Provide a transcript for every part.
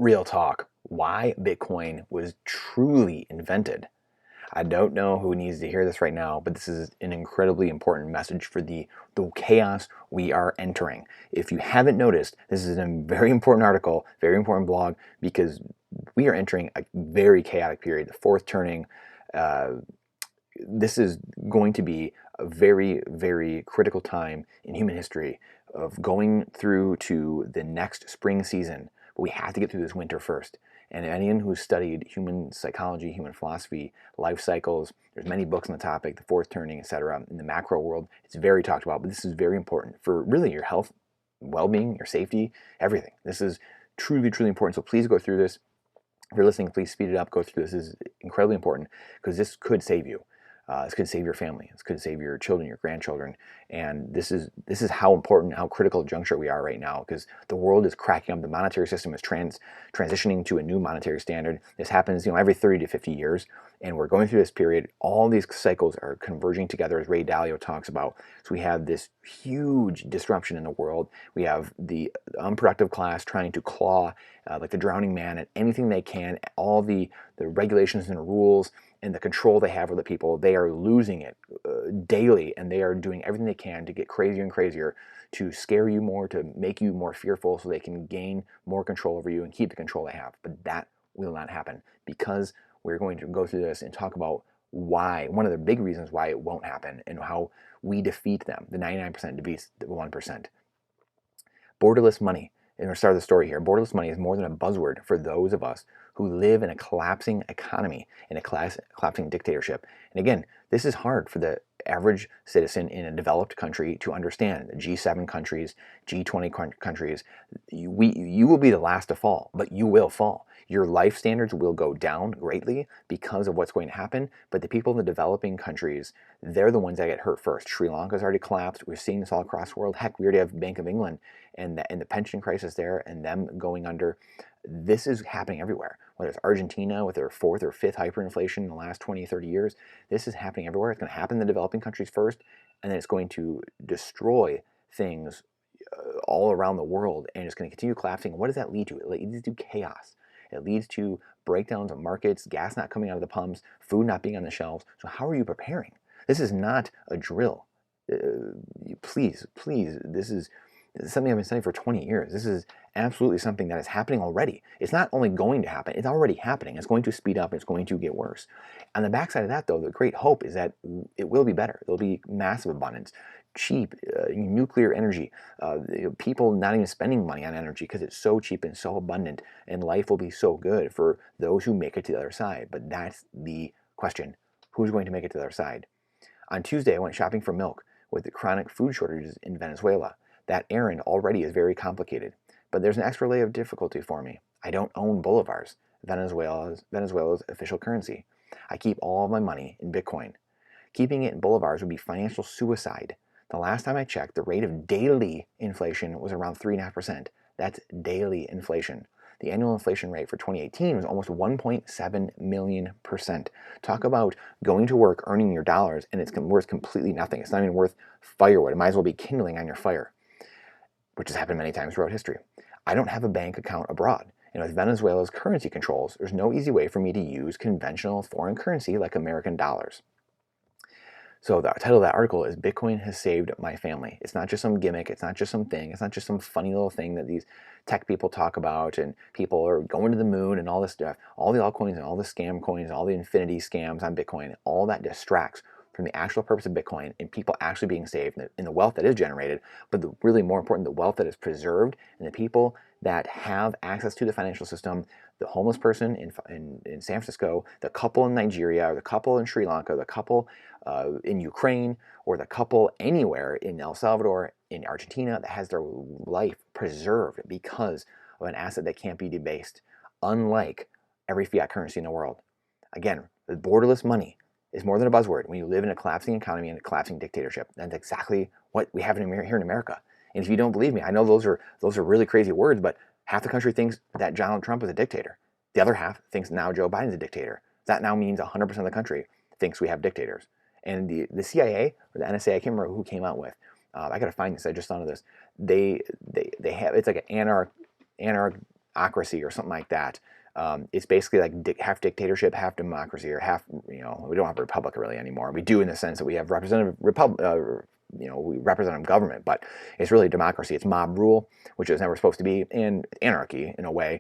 Real talk, why Bitcoin was truly invented. I don't know who needs to hear this right now, but this is an incredibly important message for the chaos we are entering. If you haven't noticed, this is a very important article, very important blog, because we are entering a very chaotic period, the fourth turning. This is going to be a very, very critical time in human history of going through to the next spring season. But we have to get through this winter first. And anyone who's studied human psychology, human philosophy, life cycles, there's many books on the topic, the fourth turning, etc. In the macro world, it's very talked about, but this is very important for really your health, well-being, your safety, everything. This is truly, truly important. So please go through this. If you're listening, please speed it up, go through this. This is incredibly important because this could save you. This could save your family. This could save your children, your grandchildren. And this is how important, how critical a juncture we are right now, because the world is cracking up. The monetary system is transitioning to a new monetary standard. This happens, every 30 to 50 years, and we're going through this period. All these cycles are converging together, as Ray Dalio talks about. So we have this huge disruption in the world. We have the unproductive class trying to claw, like the drowning man, at anything they can. All the regulations and rules and the control they have over the people, they are losing it daily, and they are doing everything they can to get crazier and crazier, to scare you more, to make you more fearful so they can gain more control over you and keep the control they have. But that will not happen, because we're going to go through this and talk about why, one of the big reasons why it won't happen, and how we defeat them. The 99% defeats the 1%. Borderless money. And we'll start the story here. Borderless money is more than a buzzword for those of us who live in a collapsing economy, in a collapsing dictatorship. And again, this is hard for the average citizen in a developed country to understand. The G7 countries, G20 countries, you will be the last to fall, but you will fall. Your life standards will go down greatly because of what's going to happen, but the people in the developing countries, they're the ones that get hurt first. Sri Lanka's already collapsed. We're seeing this all across the world. Heck, we already have Bank of England and the pension crisis there, and them going under. This is happening everywhere. Whether it's Argentina with their fourth or fifth hyperinflation in the last 20, 30 years, this is happening everywhere. It's going to happen in the developing countries first, and then it's going to destroy things all around the world, and it's going to continue collapsing. What does that lead to? It leads to chaos. It leads to breakdowns of markets, gas not coming out of the pumps, food not being on the shelves. So how are you preparing? This is not a drill. Please, this is something I've been studying for 20 years. This is absolutely something that is happening already. It's not only going to happen, it's already happening. It's going to speed up, it's going to get worse. On the backside of that, though, the great hope is that it will be better. There'll be massive abundance, cheap nuclear energy, people not even spending money on energy because it's so cheap and so abundant, and life will be so good for those who make it to the other side. But that's the question. Who's going to make it to the other side? On Tuesday, I went shopping for milk with the chronic food shortages in Venezuela. That errand already is very complicated, but there's an extra layer of difficulty for me. I don't own bolivars, Venezuela's official currency. I keep all of my money in Bitcoin. Keeping it in bolivars would be financial suicide. The last time I checked, the rate of daily inflation was around 3.5%. That's daily inflation. The annual inflation rate for 2018 was almost 1.7 million%. Talk about going to work, earning your dollars, and it's worth completely nothing. It's not even worth firewood. It might as well be kindling on your fire, which has happened many times throughout history. I don't have a bank account abroad. And with Venezuela's currency controls, there's no easy way for me to use conventional foreign currency like American dollars. So the title of that article is Bitcoin Has Saved My Family. It's not just some gimmick. It's not just some thing. It's not just some funny little thing that these tech people talk about, and people are going to the moon and all this stuff. All the altcoins and all the scam coins, all the infinity scams on Bitcoin, all that distracts from the actual purpose of Bitcoin and people actually being saved in the wealth that is generated, but really more important, the wealth that is preserved, and the people that have access to the financial system, the homeless person in San Francisco, the couple in Nigeria, or the couple in Sri Lanka, the couple in Ukraine, or the couple anywhere in El Salvador, in Argentina, that has their life preserved because of an asset that can't be debased, unlike every fiat currency in the world. Again, the borderless money is more than a buzzword when you live in a collapsing economy and a collapsing dictatorship. That's exactly what we have here in America. And if you don't believe me, I know those are really crazy words, but half the country thinks that Donald Trump is a dictator. The other half thinks now Joe Biden's a dictator. That now means 100% of the country thinks we have dictators. And the CIA or the NSA, I can't remember who came out with. I got to find this. I just thought of this. They have, it's like an ocracy or something like that. It's basically like half dictatorship, half democracy, or half, we don't have a republic really anymore. We do in the sense that we have we representative government, but it's really democracy. It's mob rule, which is never supposed to be, and anarchy in a way.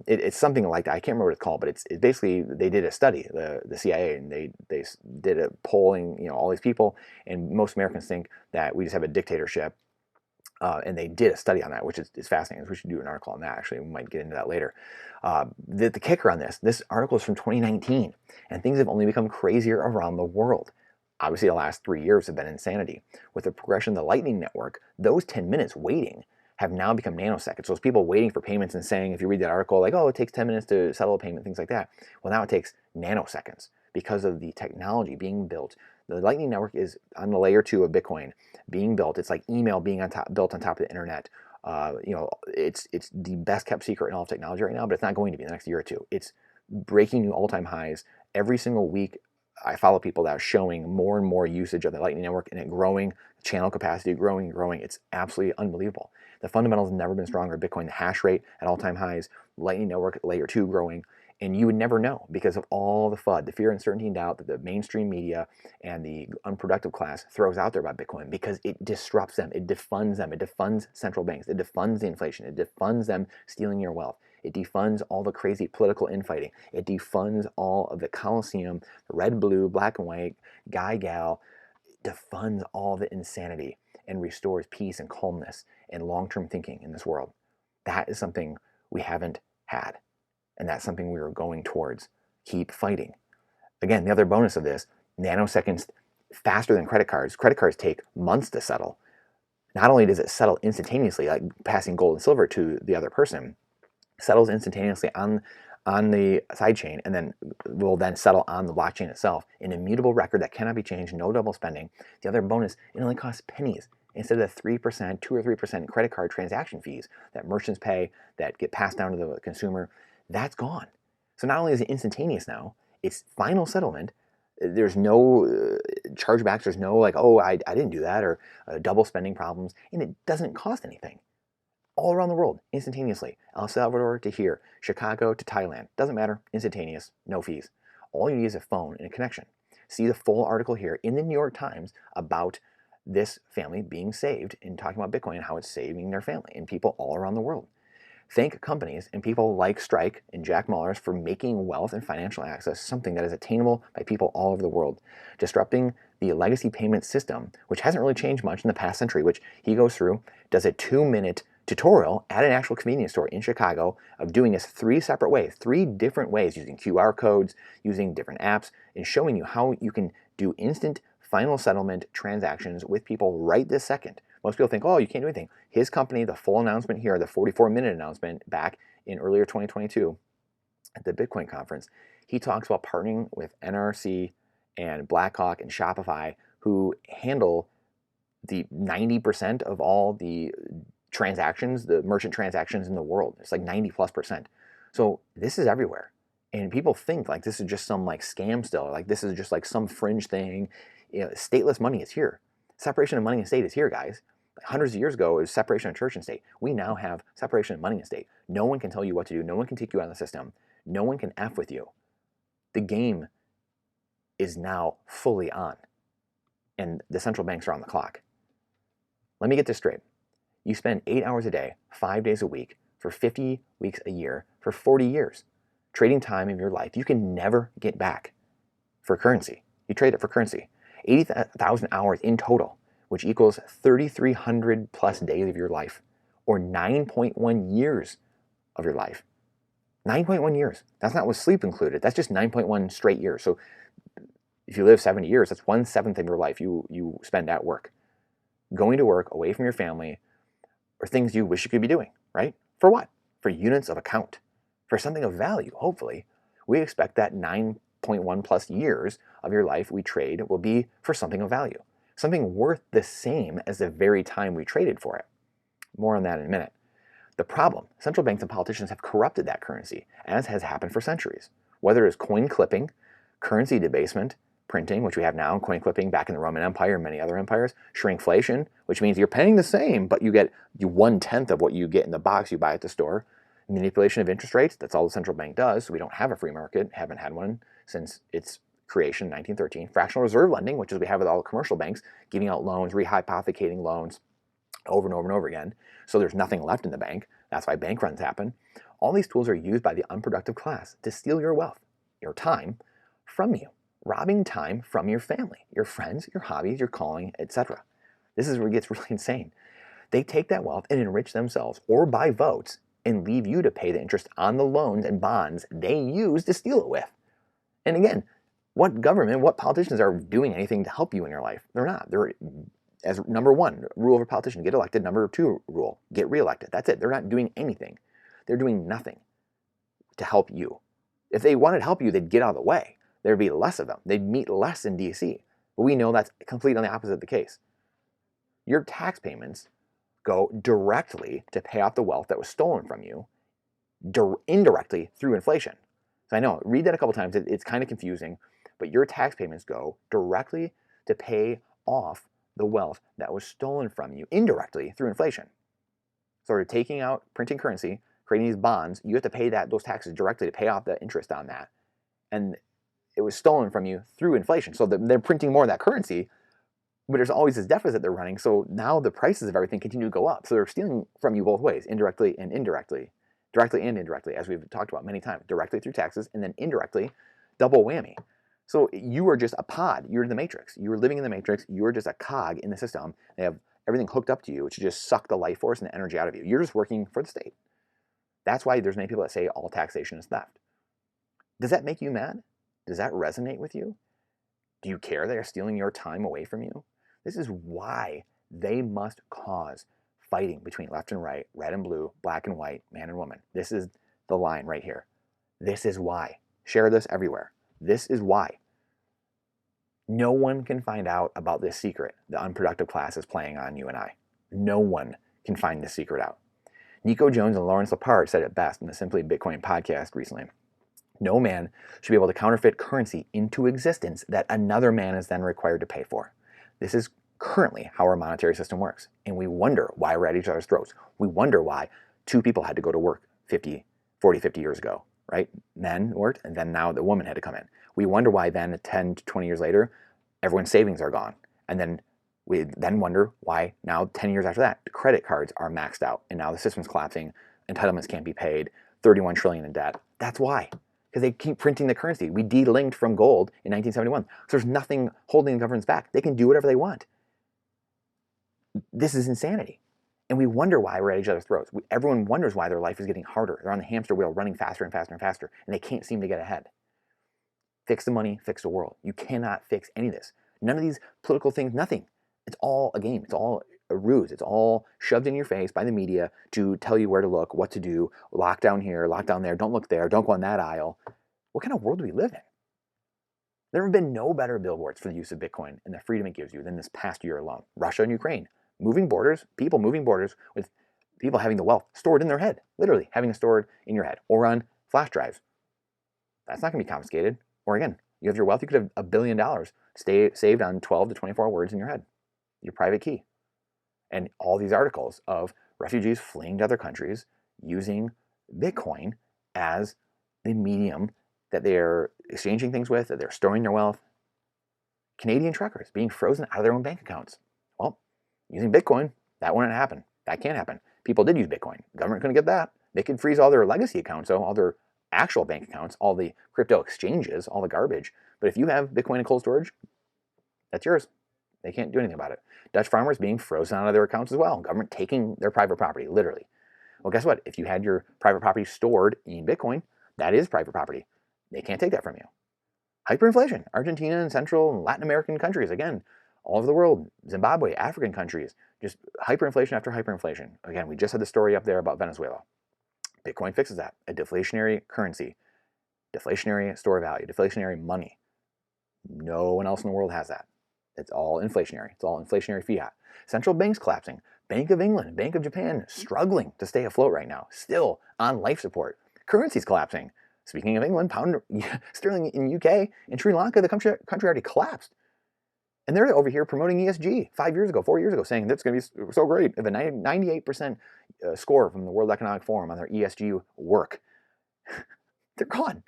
It's something like that. I can't remember what it's called, but it's basically, they did a study, the CIA, and they did a polling, all these people, and most Americans think that we just have a dictatorship. And they did a study on that, which is fascinating. We should do an article on that, actually. We might get into that later. The kicker on this article is from 2019, and things have only become crazier around the world. Obviously, the last 3 years have been insanity. With the progression of the Lightning Network, those 10 minutes waiting have now become nanoseconds. So it's people waiting for payments and saying, if you read that article, like, oh, it takes 10 minutes to settle a payment, things like that. Well, now it takes nanoseconds because of the technology being built. The Lightning Network is on the layer 2 of Bitcoin being built. It's like email being built on top of the internet. It's the best kept secret in all of technology right now, but it's not going to be in the next year or two. It's breaking new all-time highs every single week. I follow people that are showing more and more usage of the Lightning Network, and it growing, channel capacity growing and growing. It's absolutely unbelievable. The fundamentals have never been stronger. Bitcoin, the hash rate at all-time highs, Lightning Network layer 2 growing, and you would never know because of all the FUD, the fear, uncertainty, and doubt that the mainstream media and the unproductive class throws out there about Bitcoin, because it disrupts them, it defunds them, it defunds central banks, it defunds the inflation, it defunds them stealing your wealth. It defunds all the crazy political infighting. It defunds all of the Coliseum, red, blue, black and white, guy, gal. It defunds all the insanity and restores peace and calmness and long-term thinking in this world. That is something we haven't had. And that's something we are going towards. Keep fighting. Again, the other bonus of this, nanoseconds faster than credit cards. Credit cards take months to settle. Not only does it settle instantaneously, like passing gold and silver to the other person, settles instantaneously on the sidechain, and then will then settle on the blockchain itself. An immutable record that cannot be changed, no double spending. The other bonus, it only costs pennies instead of the 3%, 2 or 3% credit card transaction fees that merchants pay that get passed down to the consumer. That's gone. So not only is it instantaneous now, it's final settlement. There's no chargebacks. There's no like, oh, I didn't do that, or double spending problems, and it doesn't cost anything. All around the world, instantaneously. El Salvador to here, Chicago to Thailand. Doesn't matter, instantaneous, no fees. All you need is a phone and a connection. See the full article here in the New York Times about this family being saved and talking about Bitcoin and how it's saving their family and people all around the world. Thank companies and people like Strike and Jack Mallers for making wealth and financial access something that is attainable by people all over the world, disrupting the legacy payment system, which hasn't really changed much in the past century, which he goes through, does a 2-minute tutorial at an actual convenience store in Chicago of doing this 3 separate ways, 3 different ways, using QR codes, using different apps, and showing you how you can do instant final settlement transactions with people right this second. Most people think, oh, you can't do anything. His company, the full announcement here, the 44-minute announcement back in earlier 2022 at the Bitcoin conference, he talks about partnering with NRC and Blackhawk and Shopify, who handle the 90% of all the transactions, the merchant transactions in the world. It's like 90+%. So this is everywhere. And people think like this is just some like scam still, like this is just like some fringe thing. Stateless money is here. Separation of money and state is here, guys. Hundreds of years ago, it was separation of church and state. We now have separation of money and state. No one can tell you what to do. No one can take you out of the system. No one can F with you. The game is now fully on, and the central banks are on the clock. Let me get this straight. You spend 8 hours a day, 5 days a week, for 50 weeks a year, for 40 years, trading time in your life you can never get back for currency. You trade it for currency. 80,000 hours in total, which equals 3,300 plus days of your life, or 9.1 years of your life. 9.1 years. That's not with sleep included. That's just 9.1 straight years. So if you live 70 years, that's 1/7 of your life you spend at work. Going to work, away from your family, or things you wish you could be doing, right? For what? For units of account. For something of value, hopefully. We expect that 9.1 plus years of your life we trade will be for something of value. Something worth the same as the very time we traded for it. More on that in a minute. The problem, central banks and politicians have corrupted that currency, as has happened for centuries. Whether it's coin clipping, currency debasement, printing, which we have now, coin clipping back in the Roman Empire and many other empires, shrinkflation, which means you're paying the same, but you get 1/10 of what you get in the box you buy at the store. Manipulation of interest rates, that's all the central bank does. So we don't have a free market, haven't had one since its creation in 1913. Fractional reserve lending, which is we have with all the commercial banks, giving out loans, rehypothecating loans over and over and over again. So there's nothing left in the bank. That's why bank runs happen. All these tools are used by the unproductive class to steal your wealth, your time from you, robbing time from your family, your friends, your hobbies, your calling, etc. This is where it gets really insane. They take that wealth and enrich themselves or buy votes and leave you to pay the interest on the loans and bonds they use to steal it with. And again, what government, what politicians are doing anything to help you in your life? They're not. They're, as number one rule of a politician, get elected. Number two rule, get reelected. That's it. They're not doing anything. They're doing nothing to help you. If they wanted to help you, they'd get out of the way. There'd be less of them. They'd meet less in DC. But we know that's completely on the opposite of the case. Your tax payments go directly to pay off the wealth that was stolen from you, indirectly through inflation. So I know, read that a couple times, it's kind of confusing, but your tax payments go directly to pay off the wealth that was stolen from you indirectly through inflation. So you're taking out, printing currency, creating these bonds, you have to pay those taxes directly to pay off the interest on that. And it was stolen from you through inflation. So they're printing more of that currency, but there's always this deficit they're running. So now the prices of everything continue to go up. So they're stealing from you both ways, indirectly and indirectly. Directly and indirectly, as we've talked about many times. Directly through taxes, and then indirectly, double whammy. So you are just a pod. You're in the matrix. You're living in the matrix. You're just a cog in the system. They have everything hooked up to you, which just suck the life force and the energy out of you. You're just working for the state. That's why there's many people that say all taxation is theft. Does that make you mad? Does that resonate with you? Do you care they're stealing your time away from you? This is why they must cause fighting between left and right, red and blue, black and white, man and woman. This is the line right here. This is why. Share this everywhere. This is why. No one can find out about this secret the unproductive class is playing on you and I. No one can find this secret out. Nico Jones and Lawrence Lepard said it best in the Simply Bitcoin podcast recently. No man should be able to counterfeit currency into existence that another man is then required to pay for. This is currently how our monetary system works. And we wonder why we're at each other's throats. We wonder why two people had to go to work 50 years ago, right? Men worked, and then now the woman had to come in. We wonder why then 10 to 20 years later, everyone's savings are gone. And then we then wonder why now 10 years after that, the credit cards are maxed out. And now the system's collapsing, entitlements can't be paid, 31 trillion in debt. That's why. Because they keep printing the currency. We de-linked from gold in 1971. So there's nothing holding the governments back. They can do whatever they want. This is insanity. And we wonder why we're at each other's throats. Everyone wonders why their life is getting harder. They're on the hamster wheel running faster and faster and faster, and they can't seem to get ahead. Fix the money, fix the world. You cannot fix any of this. None of these political things, nothing. It's all a game. It's all a ruse. It's all shoved in your face by the media to tell you where to look, what to do, lock down here, lock down there, don't look there, don't go on that aisle. What kind of world do we live in? There have been no better billboards for the use of Bitcoin and the freedom it gives you than this past year alone. Russia and Ukraine. Moving borders, people moving borders with people having the wealth stored in their head, literally having it stored in your head or on flash drives. That's not going to be confiscated. Or again, you have your wealth, you could have $1 billion saved on 12 to 24 words in your head, your private key. And all these articles of refugees fleeing to other countries using Bitcoin as the medium that they're exchanging things with, that they're storing their wealth. Canadian truckers being frozen out of their own bank accounts. Well, using Bitcoin, that wouldn't happen. That can't happen. People did use Bitcoin. The government couldn't get that. They could freeze all their legacy accounts, so all their actual bank accounts, all the crypto exchanges, all the garbage. But if you have Bitcoin in cold storage, that's yours. They can't do anything about it. Dutch farmers being frozen out of their accounts as well. Government taking their private property, literally. Well, guess what? If you had your private property stored in Bitcoin, that is private property. They can't take that from you. Hyperinflation. Argentina and Central and Latin American countries, again, all over the world, Zimbabwe, African countries, just hyperinflation after hyperinflation. Again, we just had the story up there about Venezuela. Bitcoin fixes that. A deflationary currency, deflationary store value, deflationary money. No one else in the world has that. It's all inflationary. It's all inflationary fiat. Central banks collapsing. Bank of England, Bank of Japan struggling to stay afloat right now, still on life support. Currencies collapsing. Speaking of England, pound sterling in UK and Sri Lanka, the country already collapsed. And they're over here promoting ESG 5 years ago, 4 years ago, saying that's going to be so great. If a 98% score from the World Economic Forum on their ESG work, they're gone.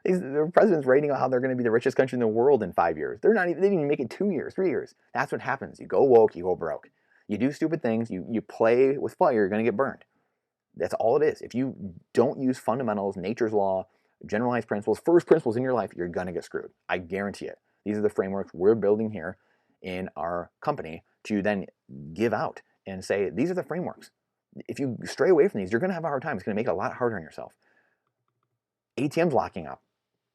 The president's writing about how they're going to be the richest country in the world in 5 years. They didn't even make it 2 years, 3 years. That's what happens. You go woke, you go broke. You do stupid things, you play with fire, you're going to get burned. That's all it is. If you don't use fundamentals, nature's law, generalized principles, first principles in your life, you're going to get screwed. I guarantee it. These are the frameworks we're building here in our company to then give out and say, these are the frameworks. If you stray away from these, you're going to have a hard time. It's going to make it a lot harder on yourself. ATMs locking up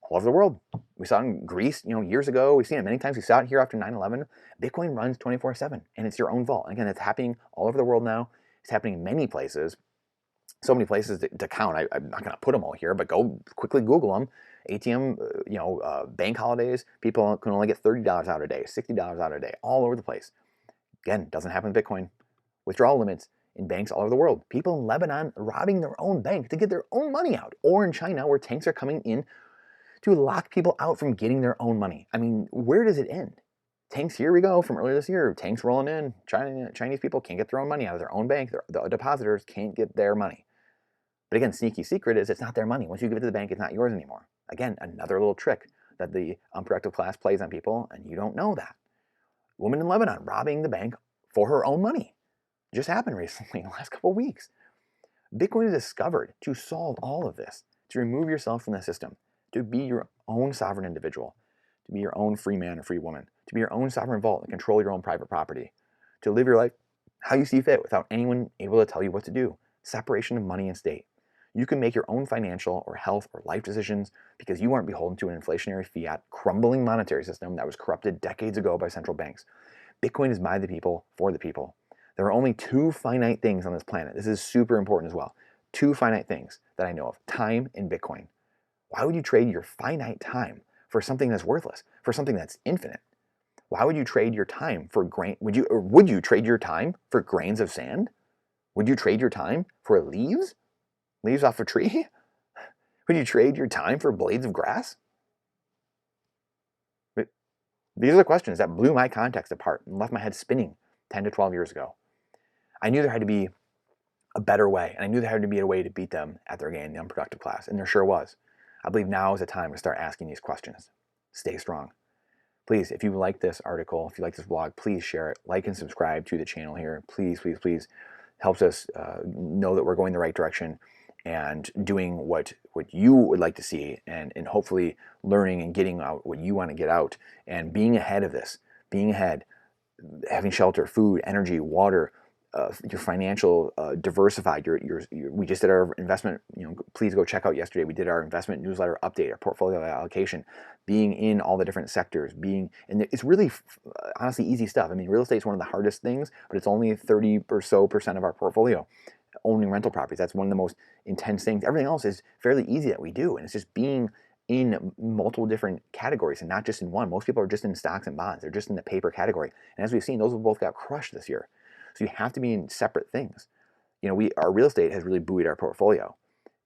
all over the world. We saw it in Greece, years ago. We've seen it many times. We saw it here after 9/11. Bitcoin runs 24/7, and it's your own vault. And again, it's happening all over the world now. It's happening in many places. So many places to count. I'm not going to put them all here, but go quickly Google them. ATM, bank holidays, people can only get $30 out a day, $60 out a day, all over the place. Again, doesn't happen with Bitcoin. Withdrawal limits in banks all over the world. People in Lebanon robbing their own bank to get their own money out. Or in China, where tanks are coming in to lock people out from getting their own money. I mean, where does it end? Tanks, here we go, from earlier this year, tanks rolling in. Chinese people can't get their own money out of their own bank. The depositors can't get their money. But again, sneaky secret is it's not their money. Once you give it to the bank, it's not yours anymore. Again, another little trick that the unproductive class plays on people, and you don't know that. Woman in Lebanon robbing the bank for her own money. It just happened recently in the last couple of weeks. Bitcoin is discovered to solve all of this, to remove yourself from the system, to be your own sovereign individual, to be your own free man or free woman, to be your own sovereign vault and control your own private property, to live your life how you see fit without anyone able to tell you what to do. Separation of money and state. You can make your own financial or health or life decisions because you aren't beholden to an inflationary fiat, crumbling monetary system that was corrupted decades ago by central banks. Bitcoin is by the people, for the people. There are only two finite things on this planet. This is super important as well. Two finite things that I know of: time and Bitcoin. Why would you trade your finite time for something that's worthless, for something that's infinite? Why would you trade your time for would you trade your time for grains of sand? Would you trade your time for leaves? Leaves off a tree? Would you trade your time for blades of grass? But these are the questions that blew my context apart and left my head spinning 10 to 12 years ago. I knew there had to be a better way, and I knew there had to be a way to beat them at their game, the unproductive class, and there sure was. I believe now is the time to start asking these questions. Stay strong. Please, if you like this article, if you like this vlog, please share it. Like and subscribe to the channel here. Please, please, please. Helps us know that we're going the right direction and doing what you would like to see, and hopefully learning and getting out what you want to get out, and being ahead of this, being ahead, having shelter, food, energy, water, your financial diversified. We just did our investment. Please go check out yesterday. We did our investment newsletter update, our portfolio allocation, being in all the different sectors, and it's really honestly easy stuff. I mean, real estate is one of the hardest things, but it's only 30% or so of our portfolio. Owning rental properties, that's one of the most intense things. Everything else is fairly easy that we do, and it's just being in multiple different categories and not just in one. Most people are just in stocks and bonds. They're just in the paper category, and as we've seen, those have both got crushed this year. So you have to be in separate things. Our real estate has really buoyed our portfolio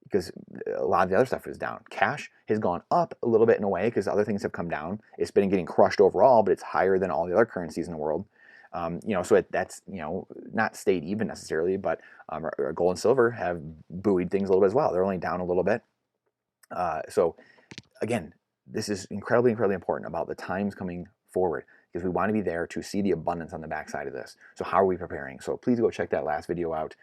because a lot of the other stuff is down. Cash has gone up a little bit in a way because other things have come down. It's been getting crushed overall, but it's higher than all the other currencies in the world. So that's not stayed even necessarily, but our gold and silver have buoyed things a little bit as well. They're only down a little bit. So again, this is incredibly, incredibly important about the times coming forward, because we want to be there to see the abundance on the backside of this. So how are we preparing? So please go check that last video out.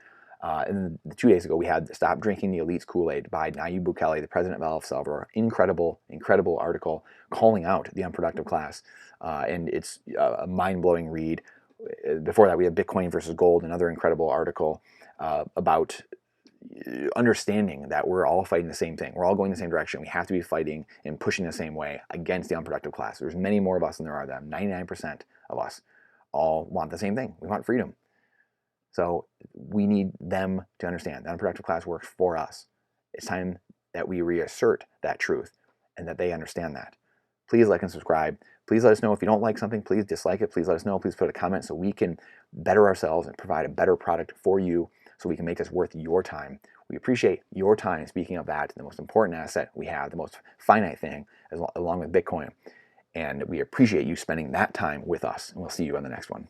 And 2 days ago, we had Stop Drinking the Elite's Kool-Aid by Nayib Bukele, the president of El Salvador. Incredible, incredible article calling out the unproductive class. And it's a mind-blowing read. Before that, we have Bitcoin versus Gold, another incredible article about understanding that we're all fighting the same thing. We're all going the same direction. We have to be fighting and pushing the same way against the unproductive class. There's many more of us than there are them. 99% of us all want the same thing. We want freedom. So we need them to understand the unproductive class works for us. It's time that we reassert that truth and that they understand that. Please like and subscribe. Please let us know if you don't like something. Please dislike it. Please let us know. Please put a comment so we can better ourselves and provide a better product for you, so we can make this worth your time. We appreciate your time. Speaking of that, the most important asset we have, the most finite thing, along with Bitcoin, And we appreciate you spending that time with us. And we'll see you on the next one.